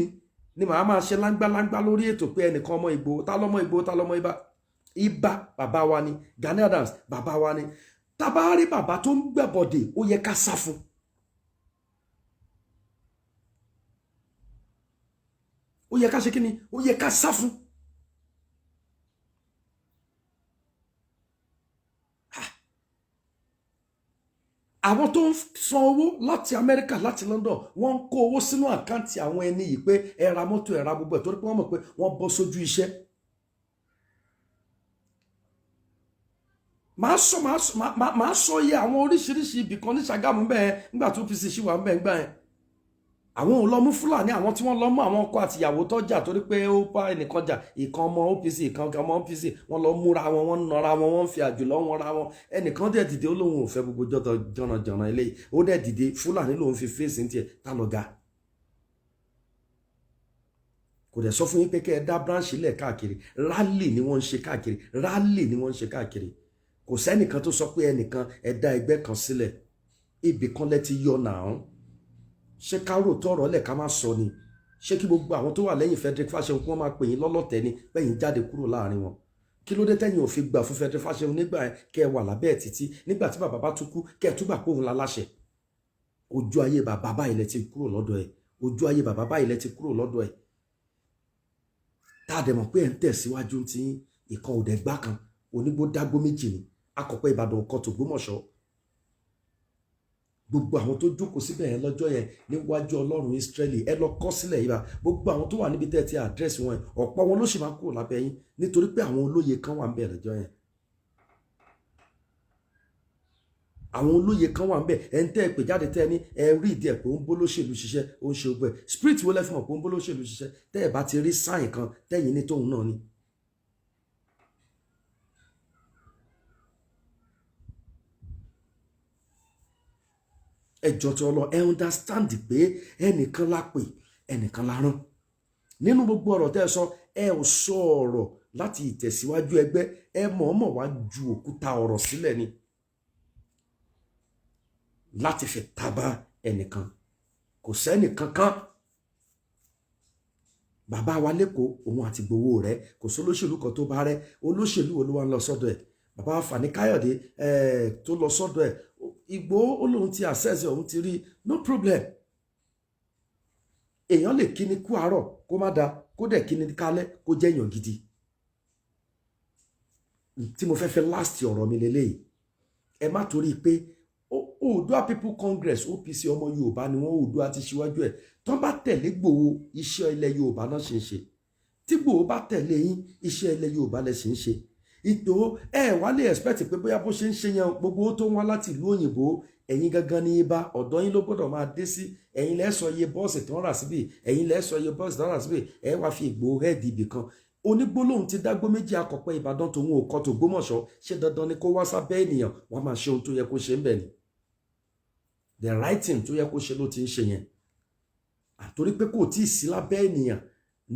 ni màá máa ṣe láńgbáláńgbá lórí ètò pé ẹnìkan ọmọ Igboho, tá lọ́mọ Igboho, tá lọ́mọ Ìbà. Ìbà bàbá wa ni, Gani Adams bàbá wa ni. Tá bá rí bàbá tó ń gbẹ̀bọ̀dè, ó yẹ ká sá fún. Ó yẹ ká ṣe kíni? Ó yẹ ká sá fún. Àwọn tó ń san owó láti Amẹ́ríkà, láti London, wọ́n ń kó owó sínú àkáǹtì àwọn ẹni yìí pé ẹ ra mọ́tò, ẹ ra gbogbo ẹ̀, torí pé wọ́n mọ̀ pé wọ́n bọ́ sójú iṣẹ́. Màá sọ iye àwọn oríṣiríṣi ibì kan ní Ṣàgámù bẹ́ẹ̀ nígbà tó OPC ṣì wà ń bẹ́ẹ̀ gbà yẹn. Àwọn ò lọ mú Fúlàní, àwọn tí wọ́n lọ mú àwọn ọkọ àti ìyàwó tó jà torí pé ó bá ẹnìkan jà, ìkan ọmọ OPC, ìkan ọmọ OPC, wọ́n lọ múra wọn, wọ́n nọra wọn, wọ́n fi àjùlọ wọn ra wọn. Ẹnìkan dẹ̀ dìde, ó lóun ò fẹ́ gbogbo jọ̀nàjọ̀nà eléyìí, ó dẹ̀ dìde, Fúlàní lòun fi fèsì ní tiẹ̀, tá lọ ga. Kò dẹ̀ sọ fún yín pé kẹ́ ẹ dá branch ilẹ̀ káàkiri, rally ni wọ́n ń ṣe káàkiri. Kò sẹ́nìkan tó sọ pé ẹnìkan ẹ dá ẹgbẹ́ kan sílẹ̀, ibì kan lẹ ti yọ nàá. Ṣé ká rò tọ̀rọ̀ lẹ̀ ká má sọ ni? Ṣé kí gbogbo àwọn tó wà lẹ́yìn Frederick Fasehun kí wọ́n máa pè yín lọ́lọ́tẹ̀ ni bẹ́yìn jáde kúrò láàrin wọn? Kí ló dé tẹ́yìn ò fi gbà fún Frederick Fasehun nígbà kẹ́ ẹ wà lábẹ́ ẹ̀ títí, nígbà tí bàbá bá tún kú kẹ́ ẹ tún gbà pé òun la láṣẹ? Ojú ayé bàbá báyìí lẹ ti kúrò lọ́dọ̀ ẹ̀, ojú ayé bàbá báyìí lẹ ti kúrò lọ́dọ̀ ẹ̀. Tá a dẹ̀ mọ̀ pé ẹ̀ ń tẹ̀síwájú tí ìkan ò dẹ̀ gbá kan, onígbó dágbó méjì ni, akọ̀pẹ́ Ìbàdàn kan t'Ògbómọ̀ṣọ́. Gbogbo àwọn tó jókòó síbẹ̀ yẹn lọ́jọ́ yẹn níwájú Ọlọ́run Ísírẹ́lì, ẹ lọ kọ sílẹ̀ yìí bá. Gbogbo àwọn tó wà níbi tẹ́ ti àdírẹ́sì wọn, ọ̀pọ̀ wọn ló sì máa kúrò lábẹ́ yín nítorí pé àwọn olóye kan wà ń bẹ̀ lọ́jọ́ yẹn. Àwọn olóye kan wà ń bẹ̀, ẹ̀ ń tẹ́ ẹ pè jáde tẹ́ ẹ ní ẹ rí ìdí ẹ̀ pé ó ń bólóṣèlú ṣiṣẹ́, ó ń ṣe ogbẹ́. Spirit wo lẹ fi mọ̀ pé ó ń bólóṣèlú ṣiṣẹ́? Tẹ́ ẹ bá ti rí sáìn kan tẹ́yìn ní tóun náà ni. Ẹjọ́ tó lọ, ẹ understand pé ẹnìkan la pè, ẹnìkan la rán. Nínú gbogbo ọ̀rọ̀ tẹ́ ẹ sọ, ẹ ò sọ ọ̀rọ̀ láti ìtẹ̀síwájú ẹgbẹ́, ẹ mọ̀ọ́mọ̀ wá ju òkúta ọ̀rọ̀ sílẹ̀ ni láti fi tàbá ẹnìkan. Kò sẹ́nì kankan. Bàbá wa lẹ́kọ̀ọ́ òun àti Ìgbòho rẹ̀, kò sí olóṣèlú kan tó bá rẹ̀. Olóṣèlú wo ló wá ń lọ sọ́dọ̀ ẹ̀? Bàbá Fani Káyọ̀dé tó lọ sọ́dọ̀ ẹ̀, Ìgbòho olóhun ti access òun ti rí, no problem. Èèyàn lè kíni kú àárọ̀ kó má da, kó dẹ̀ kíni kálẹ̀ kó jẹ́ èèyàn gidi. Tí mo fẹ́ last ọ̀rọ̀ mi lélẹ́yìí, ẹ má torí pé Oòduà People Congress OPC ọmọ Yorùbá ni wọ́n, Oòduà ti ṣíwájú ẹ̀. Tán bá tẹ̀lé Ìgbòho, iṣẹ́ ilẹ̀ Yorùbá náà ṣe ń ṣe. Tí Ìgbòho bá tẹ̀lé yín, iṣẹ́ ilẹ̀ Yorùbá lẹ ṣe ń ṣe. Ìgbòho wá lè expect pé bóyá bó ṣe ń ṣe yẹn gbogbo tó ń wá láti ìlú òyìnbó, ẹ̀yin gangan ní ibà ọ̀dọ̀ yín ló gbọ́dọ̀ máa dé sí. Ẹ̀yin lẹ sọ iye bọ́ọ̀sì tó ń rà síbí, ẹ̀yin lẹ sọ iye bọ́ọ̀sì tó ń rà síbí, ẹ wá fi Ìgbòho head ibì kan. Onígbólóhùn ti dágbó méjì akọ̀pẹ́ Ìbàdàn tòun ò kọ́ t'Ògbómọ̀ṣọ́, ṣé dandan ni kó wá sábẹ́ ènìyàn wọ́n máa ṣe ohun tó yẹ kó ṣe ń bẹ̀ ni? The right thing tó yẹ kó ṣe ló ti ń ṣe yẹn. Àtorí pé kò tí ì sí lábẹ́ ènìyàn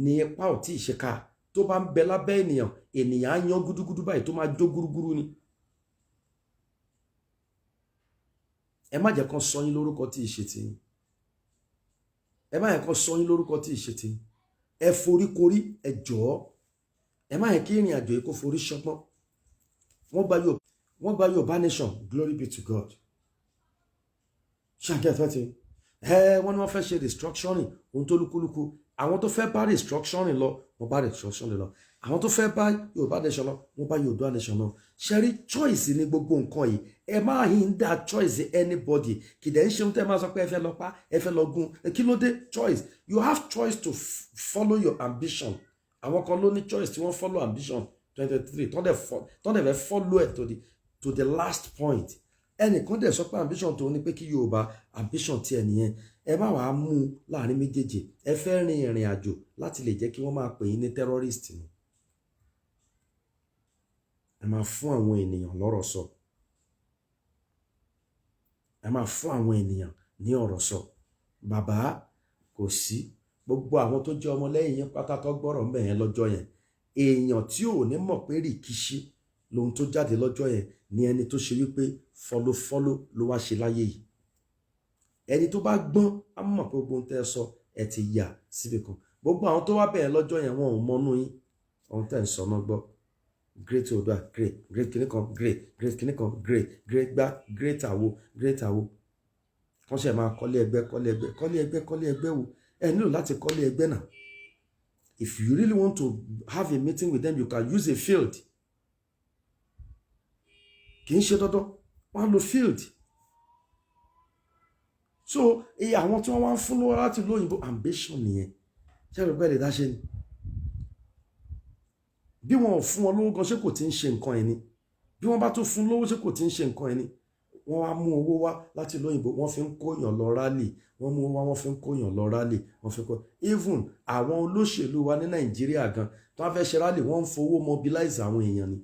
ní ipa ò tí ì ṣe ká. Tó bá ń bẹ lábẹ́ ènìyàn, ènìyàn á yan gúdúgúdú báyìí tó máa jó gúrúgúrú ni. Ẹ má jẹ́ kán sọ yín lórúkọ tí ì ṣe tiyín. Ẹ má jẹ́ kán sọ yín lórúkọ tí ì ṣe tiyín. Ẹ foríkorí, ẹ jọ̀ọ́. Ẹ má jẹ́ kí ìrìn àjò yìí kó forí ṣọpọ́n. Wọ́n gba Yorùbá nation, glory be to God. Ṣàǹkẹ́ àtọ́tí wọ́n ní wọ́n fẹ́ ṣe restructuring ohun tó lúkúlùkù. Àwọn tó fẹ́ bá restructuring lọ wọ́n bá restructuring lọ, àwọn tó fẹ́ bá Yorùbá nation lọ wọ́n bá Yorùbá nation lọ. Ṣẹ́rí choice ní gbogbo nǹkan yìí. Ẹ má hinder choice anybody. Kìdẹ̀ ń ṣe ohun tẹ́ máa sọ pé ẹ fẹ́ lọ pa, ẹ fẹ́ lọ gun. Kí ló dé? Choice. You have choice to follow your ambition. Àwọn kan ló ní choice tí wọ́n follow ambition 23 tó dẹ̀ fẹ́ follow ẹ̀ to the last point. Ẹnìkan dẹ̀ sọ pé ambition tó ní pé kí Yorùbá ambition ti ẹ̀ nìyẹn. Ẹ má wàá mú láàrin méjèèjì. Ẹ fẹ́ rin ìrìn àjò láti lè jẹ́ kí wọ́n máa pè yín ní terrorist ni. Ẹ máa fún àwọn ènìyàn lọ́rọ̀ sọ. Ẹ máa fún àwọn ènìyàn ní ọ̀rọ̀ sọ. Bàbá kò sí gbogbo àwọn tó jẹ́ ọmọlẹ́yìn yẹn pátá tó gbọ́rọ̀ ńbẹ̀ yẹn lọ́jọ́ yẹn. Èèyàn tí ò ní mọ̀ pé rìkíṣí lohun tó jáde lọ́jọ́ yẹn ni ẹni tó ṣe wípé follow ló wá ṣe láyé yìí. Ẹni tó bá gbọ́n á mọ̀ pé gbogbo ohun tẹ́ ẹ sọ ẹ ti yà síbi kan. Gbogbo àwọn tó wá bẹ̀rẹ̀ lọ́jọ́ yẹn wọn ò mọnú yín. Ohun tẹ́ ẹ ń sọ náà gbọ́. Great Oòduà, great kìnnì kan, great kìnnì kan, great gbá, great àwo. Wọ́n ṣe máa kọ́lé ẹgbẹ́ wo. Ẹ nílò láti kọ́lé ẹgbẹ́ náà. If you really want to have a meeting with them, you can use a field. Kì í ṣe dandan wọ́n á lo field. So àwọn tí wọ́n wá ń fún lọ́wọ́ láti lóyìnbó ambition nìyẹn. Ṣé ẹ̀rọ bẹ́ẹ̀ lè dá ṣe ni? Bí wọn ò fún wọn lówó gan ṣé kò tí ń ṣe nǹkan ẹni? Bí wọ́n bá tún fún lówó ṣé kò tí ń ṣe nǹkan ẹni? Wọ́n wá mú owó wá láti lóyìnbó, wọ́n fi ń kóyàn lọ rally. Wọ́n mú owó wá, wọ́n fi ń kóyàn lọ rally. Wọ́n fi kó even àwọn olóṣèlú wa ní Nàìjíríà gan tó wọ́n fẹ́ ṣe rally, wọ́n ń fowó mobilize àwọn èèyàn ni.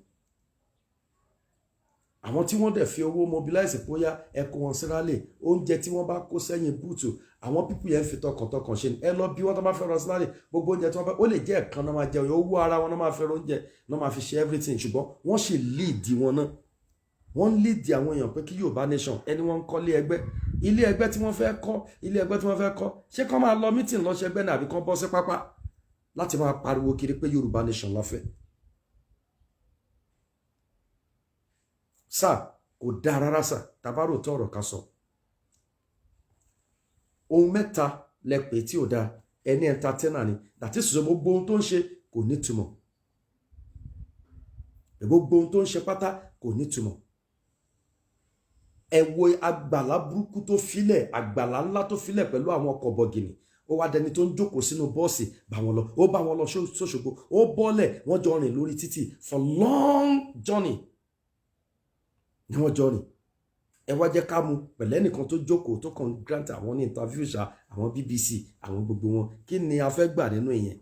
Àwọn tí wọ́n dẹ̀ fi owó mobilize bóyá ẹ kó wọn sí rally, oúnjẹ tí wọ́n bá kó sẹ́yìn búùtù, àwọn pípù yẹn fi tọkàntọkàn ṣe ni. Ẹ lọ bí wọ́n tó bá fẹ́ rọ sí rally, gbogbo oúnjẹ tí wọ́n fẹ́ ó lè jẹ́ ẹ̀kan náà máa jẹun, owó ara wọn náà máa fẹ́ oúnjẹ náà máa fi ṣe everything, ṣùgbọ́n wọ́n sì lead wọn náà. Wọ́n lead àwọn èèyàn pé kí Yorùbá nation ẹni wọ́n ń kọ́lé ẹgbẹ́. Ilé ẹgbẹ́ tí wọ́n fẹ́ kọ́, ṣé kán máa lọ meeting lọ ṣẹgbẹ́ náà àbí kán bọ́ sí pápá láti máa pariwo kiri pé Yorùbá nation la fẹ́? Sá kò dáa rárá sá, tàbárò tó ọ̀rọ̀ ká sọ. Ohun mẹ́ta lẹ pè tí ò dáa, ẹni entertainer ni. Dàtí sọ gbogbo ohun tó ń ṣe kò nítumọ̀. Gbogbo ohun tó ń ṣe pátá kò nítumọ̀. Ẹ wo àgbàlá burúkú tó filẹ̀, àgbàlá ńlá tó filẹ̀ pẹ̀lú àwọn ọkọ̀ bọ̀gìnì. Ó wá dẹni tó ń jókòó sínú bọ́ọ̀sì bá wọn lọ. Ó bá wọn lọ s'Óṣogbo. Ó bọ́lẹ̀, wọ́n jọ rìn lórí títì for long journey. Ni wọ́n jọ rìn. Ẹ wá jẹ́ ká mú pẹ̀lẹ́ nìkan tó jókòó tó kàn grant àwọn ní interview ṣá, àwọn BBC, àwọn gbogbo wọn. Kí ni a fẹ́ gbà nínú ìyẹn?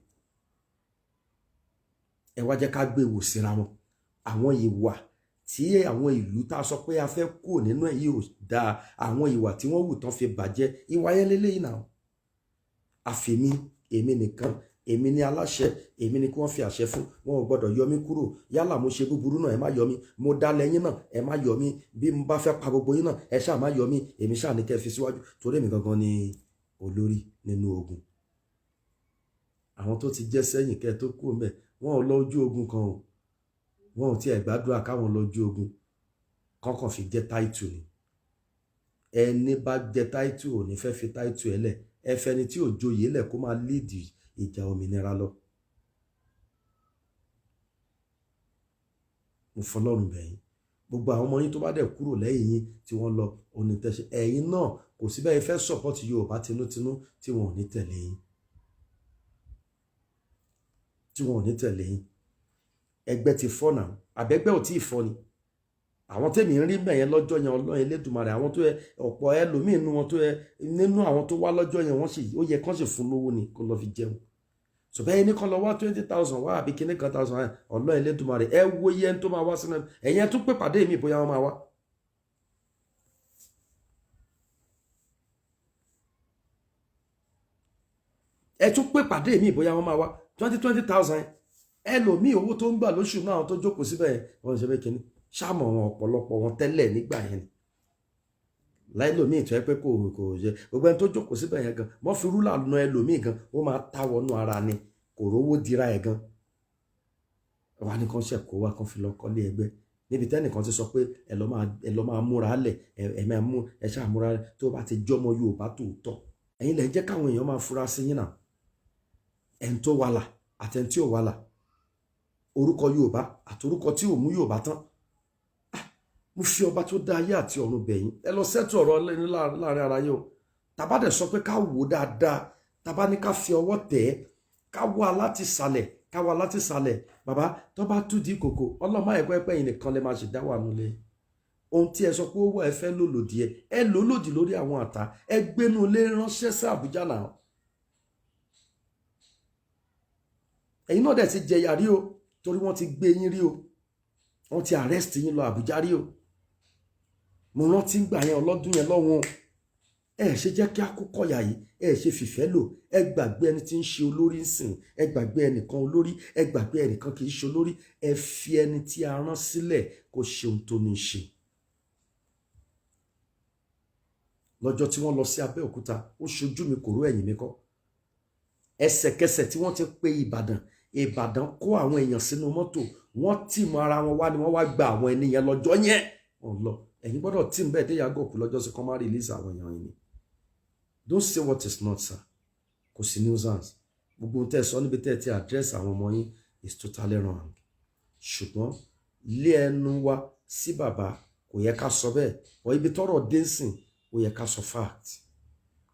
Ẹ wá jẹ́ ká gbé wò síra wọn. Àwọn ìwà tí àwọn ìlú tá sọ pé a fẹ́ kó nínú èyí ò dáa, àwọn ìwà tí wọ́n wù tán fi bàjẹ́, ìwà yẹn lélẹ́yìn náà. Àfèmí, èmi nìkan, èmi ni aláṣẹ, èmi ni kí wọ́n fi àṣẹ fún, wọn ò gbọ́dọ̀ yọ mí kúrò. Yálà mo ṣe búburú náà ẹ má yọ mí, mo dálẹ̀ yín náà ẹ má yọ mí, bí mo bá fẹ́ pa gbogbo yín náà ẹ ṣáà má yọ mí, èmi ṣáà ní kẹ́ fi síwájú torí èmi gangan ni olórí nínú ogun. Àwọn tó ti jẹ́ sẹ́yìn kẹ́ tó kú ńbẹ̀ wọn ò lọ ojú ogun kan o, wọn ò tiẹ̀ gbàdúrà káwọn lọ ojú ogun kọ́kàn fi jẹ́ táìtù ni. Ẹni bá jẹ́ táìtù ò ní fẹ́ fi táìtù ẹ̀ lẹ̀, ẹ fẹ́ni tí ò joyè lẹ̀ kó máa líìdì ìjà òmìnira lọ. Mo fọlọ́run bẹ̀ yín, gbogbo àwọn ọmọ yín tó bá dẹ̀ kúrò lẹ́yìn yín tí wọ́n lọ onítẹ̀ṣe ẹ̀yin náà kò sí bẹ́ẹ̀ fẹ́ sọ̀pọ̀tì Yorùbá tinútinú tí wọn ò ní tẹ̀lé yín, tí wọn ò ní tẹ̀lé yín. Ẹgbẹ́ ti fọ́ náà, àbẹ́gbẹ́ ò tí ì fọ́ ni. Àwọn tèmi ń rí bẹ́ẹ̀ yẹn lọ́jọ́ yẹn Ọlọ́run Elédùmarè, àwọn tó yẹ ọ̀pọ̀ ẹlòmíín nínú wọn tó yẹ nínú àwọn tó wá lọ́jọ́ yẹn wọ́n sì ó yẹ kán sì fún lówó ni kó lọ fi jẹun. Ṣùgbọ́n ẹni kan lọ wá 20,000 wá àbí kíní kan 1,000 Ọlọ́run Elédùmarè ẹ wo iye tó máa wá sínú ẹ̀yẹn tún pè pàdé mi bóyá wọ́n máa wá. Ẹ tún pè pàdé mi bóyá wọ́n máa wá 20,000 ẹlòmíì owó tó ń gbà lóṣù náà tó jókòó síbẹ̀ wọ́n ṣe bẹ́ẹ̀ kíní ṣáàmọ̀ wọn ọ̀pọ̀lọpọ̀ wọn tẹ́lẹ̀ nígbà yẹn ni. Láìlòmíì tó yẹ pé kò yẹ gbogbo ẹni tó jókòó síbẹ̀ yẹn gan wọ́n fi rúlà na ẹlòmíì gan ó máa tá wọnú ara ni kò rówó dira ẹ̀ gan. Wà ní kan ṣẹ̀ kó wá kan fi lọ kọ́lé ẹgbẹ́ níbi tẹ́nìkan ti sọ pé ẹ lọ máa múra lẹ̀ ẹ ṣáà múra lẹ̀ tó bá ti jọmọ Yorùbá tòótọ́ ẹ̀yin lẹ̀ jẹ́ káwọn èèyàn máa fura sí yín náà. Ẹni tó wàlà àtẹni tí ò wàlà, orúkọ Yorùbá àtorúkọ tí ò mú Yorùbá tán. Mo fi ọba tó dá ayé àti ọ̀run bẹ̀yìn ẹ lọ sẹ́tù ọ̀rọ̀ láàrin ara yín o. Tàbá dẹ̀ sọ pé ká wò dáadáa, tàbá ní ká fi ọwọ́ tẹ̀ ẹ́ ká wá láti sàlẹ̀ bàbá tó bá tú di kòkò ọlọ́mọ ẹ̀kọ́ ẹ̀pẹ́ yìí nìkan lè máa ṣe dá wà nulẹ̀. Ohun tí ẹ sọ pé ó wọ ẹ fẹ́ lò lòdì ẹ lò lòdì lórí àwọn àtà ẹ gbénu ilé ránṣẹ́ sí Àbújá náà. Ẹ̀yin náà dẹ̀ ti jẹyà rí o torí wọ́n ti gbé yín rí o, wọ́n ti arrest yín lọ Àbújá rí o. Mo rántí gbà yẹn ọlọ́dún yẹn lọ́wọ́n ẹ ṣe jẹ́ kí a kó kọ̀yà yìí ẹ ṣe fìfẹ́ lò ẹ gbàgbé ẹni tí ń ṣe olórí ń sìn ẹ gbàgbé ẹnìkan olórí ẹ gbàgbé ẹnìkan kì í ṣe olórí ẹ fi ẹni tí a rán sílẹ̀ kó ṣe ohun tó ní í ṣe. Lọ́jọ́ tí wọ́n lọ sí Abẹ́òkúta ó ṣojú mi kò ró ẹ̀yìn mi kọ́. Ẹsẹ̀kẹsẹ̀ tí wọ́n ti pe Ìbàdàn kó àwọn èèyàn sínú mọ́tò wọ́n tìmọ̀ ara wọn wá ni wọ́n wá gba àwọn ènìyàn lọ́jọ́ yẹn wọ́n lọ. Ẹ̀yin gbọ́dọ̀ tí ń bẹ́ẹ̀ dé yàgò òkú lọ́jọ́ sí kan máa release àwọn èèyàn yìí ni. Don't say what is not, sir. Kò sí nuisance. Gbogbo ohun tẹ́ ẹ sọ níbi tẹ́ ẹ ti address àwọn ọmọ yín is totally wrong. Ṣùgbọ́n lé ẹnu wa sí bàbá kò yẹ ká sọ bẹ́ẹ̀. Ọ ibi tọ́rọ̀ dé sìn ó yẹ ká sọ fact.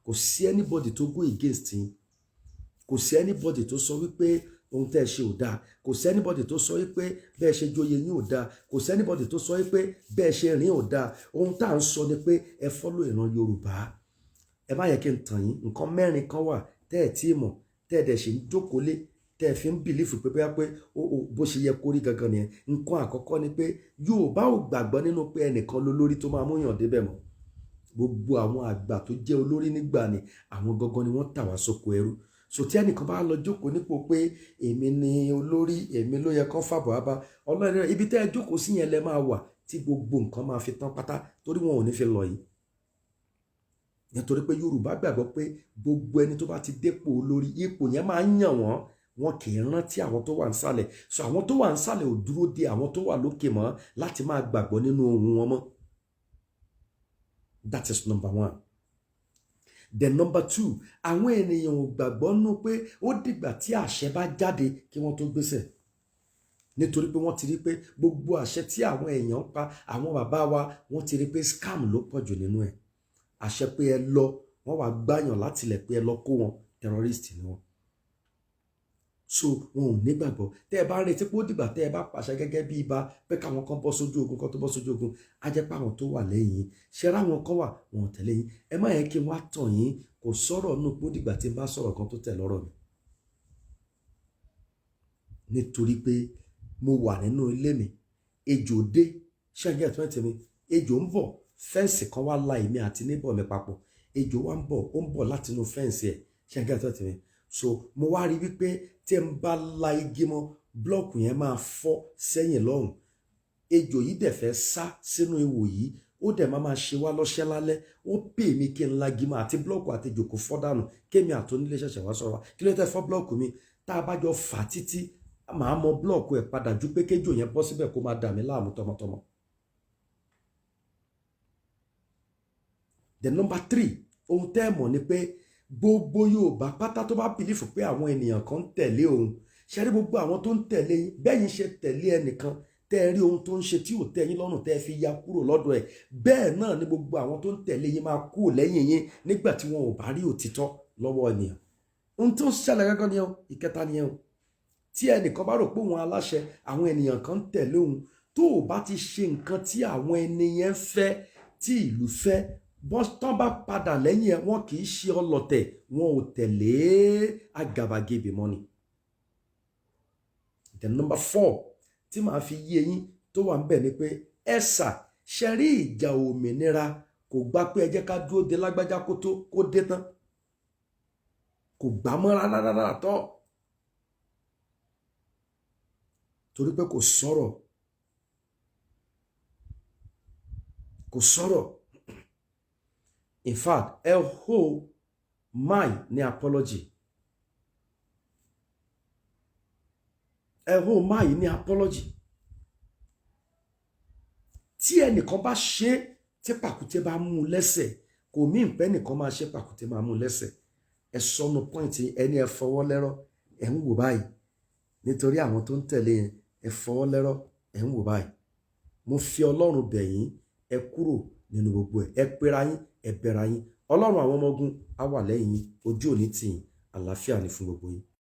Kò sí anybody tó go against yín. Kò sí anybody tó sọ wípé ohun tẹ́ ẹ ṣe ò dáa. Kò sí anybody tó sọ wípé bẹ́ẹ̀ ṣe joyè yín ò dáa. Kò sí anybody tó sọ wípé bẹ́ẹ̀ ṣe rìn ò dáa. Ohun tá à ń sọ ni pé ẹ follow ìran Yorùbá. Ẹ má yẹ kí n tàn yín. Nǹkan mẹ́rin kan wà tẹ́ ẹ tí mọ̀ tẹ́ ẹ dẹ̀ ṣe ń jókòó lé tẹ́ ẹ fi ń bìlífù pé bó ṣe yẹ kó rí gangan nìyẹn. Nǹkan àkọ́kọ́ ni pé Yorùbá ò gbàgbọ́ nínú pé ẹnìkan lolórí tó máa múyàn débẹ̀ mọ́. Gbogbo àwọn àgbà tó jẹ́ olórí nígbà ni àwọn gangan ni wọ́n tà wá sóko ẹrú. So tí ẹnìkan bá lọ jókòó nípò pé èmi ni olórí èmi ló yẹ kán fàbọ̀ wá bá Ọlọ́run ibi tẹ́ ẹ jókòó sí yẹn lẹ máa wà tí gbogbo nǹkan máa fi tán pátá torí wọn ò ní fi lọ yìí. Nítorí pé Yorùbá gbàgbọ́ pé gbogbo ẹni tó bá ti dépò olórí ipò yẹn máa ń yàn wọn kì í rántí àwọn tó wà nísàlẹ̀. So àwọn tó wà nísàlẹ̀ ò dúró de àwọn tó wà lókè mọ́ láti máa gbàgbọ́ nínú ohun wọn mọ́. That is number one. Then number two, àwọn ènìyàn ò gbàgbọ́ nú pé ó dìgbà tí àṣẹ bá jáde kí wọ́n tó gbéṣẹ̀. Nítorí pé wọ́n ti rí pé gbogbo àṣẹ tí àwọn èèyàn ń pa àwọn bàbá wa wọ́n ti rí pé scam ló pọ̀ jù nínú ẹ̀. Àṣẹ pé ẹ lọ wọ́n wá gbáyàn látilẹ̀ pé ẹ lọ kó wọn terrorist ni wọ́n. So wọn ò nígbàgbọ́ tẹ́ ẹ bá retí pé ó dìgbà tẹ́ ẹ bá pàṣẹ gẹ́gẹ́ bí ibà pé káwọn kan bọ́ sójú ogun kan tó bọ́ sójú ogun á jẹ́ pé àwọn tó wà lẹ́yìn ṣe ráwọn kan wà wọn ò tẹ̀lé yín. Ẹ má yẹ kí n wá tàn yín kò sọ̀rọ̀ nù pé ó dìgbà tí n bá sọ̀rọ̀ kan tó tẹ̀ lọ́rọ̀ mi. Nítorí pé mo wà nínú ilé mi ejò dé ṣẹ́ńgẹ́ ẹ̀tọ́ ẹ̀tẹ̀ mi ejò ń bọ̀ fẹ́ǹsì kan wá la èmi àti níbọ̀ mi papọ̀ ejò wa ń bọ̀ ó ń bọ̀ látinú fẹ́ǹsì ẹ̀ ṣẹ́ńgẹ́ ẹ̀tọ́ ẹ̀tẹ̀ mi so mo wá rí wípé tí n bá la igi mọ́ blọ́ọ̀kù yẹn máa fọ́ sẹ́yìn lọ́hùn ejò yìí dẹ̀ fẹ́ sá sínú ihò yìí ó dẹ̀ máa ṣe wá lọ́ṣẹ́ lálẹ́ ó pè mí kí n lagi mọ́ àti blọ́ọ̀kù àti ejò kò fọ́ dànù kémi àtònílé ṣẹ̀ṣẹ̀ wá sọ̀rọ̀ kí ló tẹ́ fọ́ blọ́ọ̀kù mi tá a bá jọ fà á títí màá mọ blọ́ọ̀kù ẹ̀ padà ju pé kéjò yẹn bọ́ síbẹ̀ kó máa dà mí láàmú tọmọtọmọ. The number 3 ohun tẹ́ ẹ̀ mọ̀ ni pé gbogbo Yorùbá pátá tó bá bìlífù pé àwọn ènìyàn kan ń tẹ̀lé òun ṣe rí gbogbo àwọn tó ń tẹ̀lé yín bẹ́yìn ṣe tẹ̀lé ẹnìkan tẹ́ ẹ rí ohun tó ń ṣe tí ò tẹ́ yín lọ́rùn tẹ́ ẹ fi ya kúrò lọ́dọ̀ ẹ̀ bẹ́ẹ̀ náà ni gbogbo àwọn tó ń tẹ̀lé yín máa kú lẹ́yìn yín nígbà tí wọn ò bá rí òtítọ́ lọ́wọ́ ènìyàn ohun tó ń ṣẹlẹ̀ gángan ni ìkẹta ni tí ẹnìkan bá rò pé òun aláṣẹ àwọn ènìyàn kan ń tẹ̀lé òun tó o bá ti ṣe nǹkan tí àwọn ènìyàn fẹ́ tí ìlú fẹ́ bọ́sítán bá padà lẹ́yìn ẹ̀ wọ́n kì í ṣe ọlọ̀tẹ̀ wọn ò tẹ̀lé àgàbàgebè mọ́ ni. The number 4 tí màá fi yé yín tó wà ń bẹ̀ ni pé ẹ̀sà ṣe rí ìjà òmìnira kò gbà pé ẹ jẹ́ ká dúró de lágbájá kó dé tán kò gbà mọ́ rárá tọ́ torí pé kò sọ̀rọ̀ in fact ẹ hó máì ní apology tí ẹnìkan bá ṣe tí pàkúté bá mú lẹ́sẹ̀ kò mí ìpẹ́ nìkan máa ṣe pàkúté máa mú lẹ́sẹ̀ ẹ sọnù pọ́ìntì ẹni ẹ fọwọ́ lẹ́rọ̀ ẹ ń wò báyìí nítorí àwọn tó ń tẹ̀lé yẹn ẹ fọwọ́ lẹ́rọ̀ ẹ ń wò báyìí mo fi Ọlọ́run bẹ̀ yín ẹ kúrò nínú gbogbo ẹ pera yín ẹ bẹ̀ra yín Ọlọ́run àwọn ọmọ ogun á wà lẹ́yìn yín ojú òní tì yín àlàáfíà ní fún gbogbo yín.